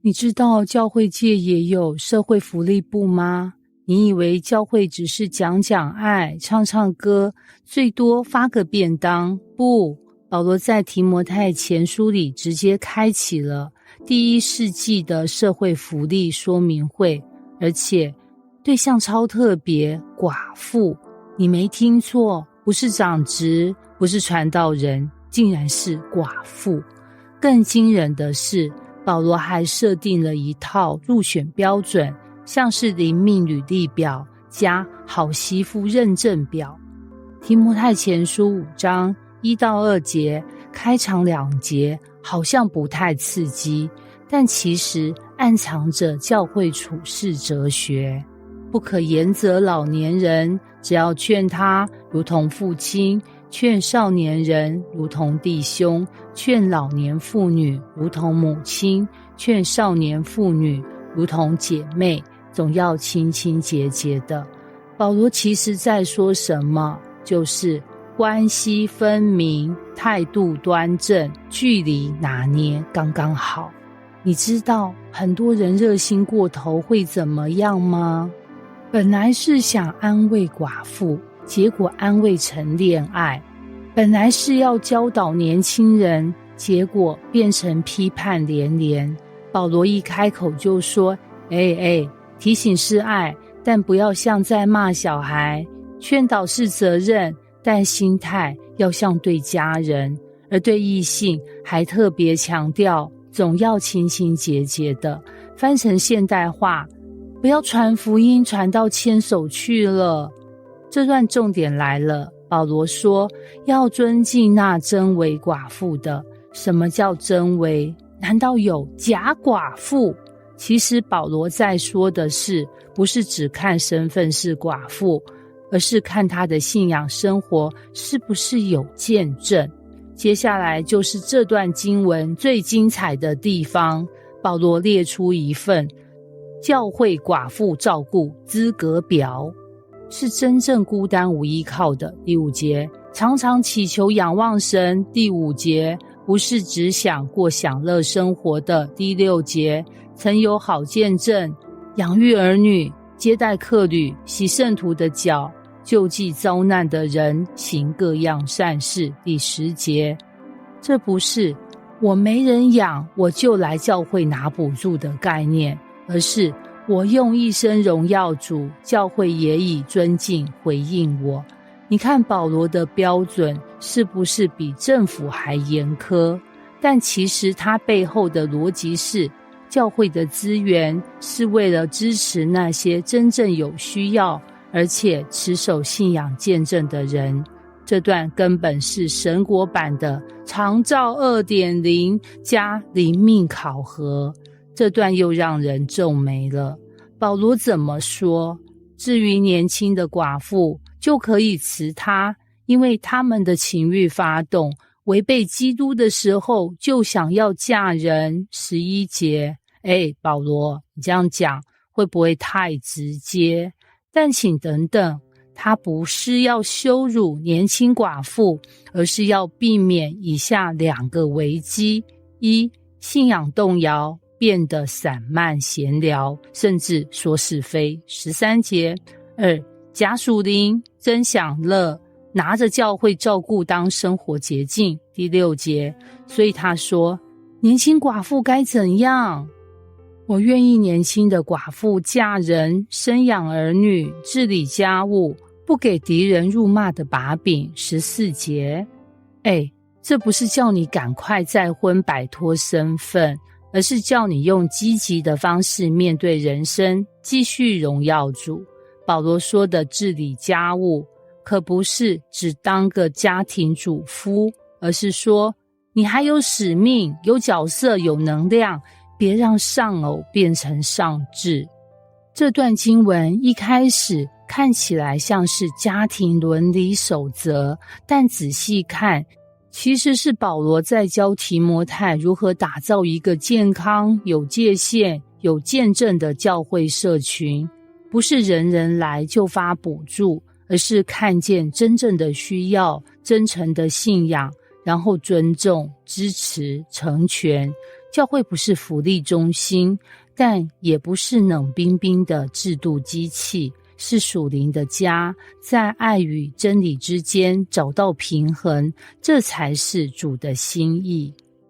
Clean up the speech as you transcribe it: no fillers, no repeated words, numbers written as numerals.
你知道教会界也有社会福利部吗？你以为教会只是讲讲爱、唱唱歌，最多发个便当？不，保罗在提摩太前书里直接开启了第1世纪的社会福利说明会，而且对象超特别，寡妇。你没听错，不是长职，不是传道人，竟然是寡妇。更惊人的是，保罗还设定了一套入选标准，像是灵命履历表加好媳妇认证表。提摩太前书5章1到2节，开场2节好像不太刺激，但其实暗藏着教会处世哲学。不可严责老年人，只要劝他如同父亲，劝少年人如同弟兄，劝老年妇女如同母亲，劝少年妇女如同姐妹，总要清清洁洁的。保罗其实在说什么？就是关系分明，态度端正，距离拿捏刚刚好。你知道很多人热心过头会怎么样吗？本来是想安慰寡妇，结果安慰成恋爱；本来是要教导年轻人，结果变成批判连连。保罗一开口就说：提醒是爱，但不要像在骂小孩；劝导是责任，但心态要像对家人。而对异性还特别强调，总要清清洁洁的。翻成现代话，不要传福音传到牵手去了。这段重点来了，保罗说要尊敬那真为寡妇的。什么叫真为？难道有假寡妇？其实保罗在说的是，不是只看身份是寡妇，而是看他的信仰生活是不是有见证。接下来就是这段经文最精彩的地方，保罗列出一份教会寡妇照顾资格表，是真正孤单无依靠的。第5节，常常祈求仰望神。第5节，不是只想过享乐生活的。第6节，曾有好见证，养育儿女，接待客旅，洗圣徒的脚，救济遭难的人，行各样善事。第10节，这不是我没人养我就来教会拿补助的概念，而是我用一生荣耀主，教会也以尊敬回应我。你看保罗的标准是不是比政府还严苛？但其实他背后的逻辑是，教会的资源是为了支持那些真正有需要而且持守信仰见证的人。这段根本是神国版的长照 2.0 加灵命考核。这段又让人皱眉了。保罗怎么说？至于年轻的寡妇，就可以辞他，因为他们的情欲发动，违背基督的时候就想要嫁人。11节，保罗，你这样讲会不会太直接？但请等等，他不是要羞辱年轻寡妇，而是要避免以下2个危机：一、信仰动摇，变得散漫闲聊，甚至说是非。13节。2、假属灵，真享乐，拿着教会照顾当生活捷径。第6节。所以他说，年轻寡妇该怎样？我愿意年轻的寡妇嫁人，生养儿女，治理家务，不给敌人辱骂的把柄。14节。这不是叫你赶快再婚摆脱身份，而是叫你用积极的方式面对人生，继续荣耀主。保罗说的治理家务，可不是只当个家庭主夫，而是说你还有使命，有角色，有能量，别让丧偶变成丧志。这段经文一开始看起来像是家庭伦理守则，但仔细看，其实是保罗在教提摩太如何打造一个健康、有界限、有见证的教会社群。不是人人来就发补助，而是看见真正的需要，真诚的信仰，然后尊重、支持、成全，教会不是福利中心，但也不是冷冰冰的制度机器，是属灵的家，在爱与真理之间找到平衡，这才是主的心意。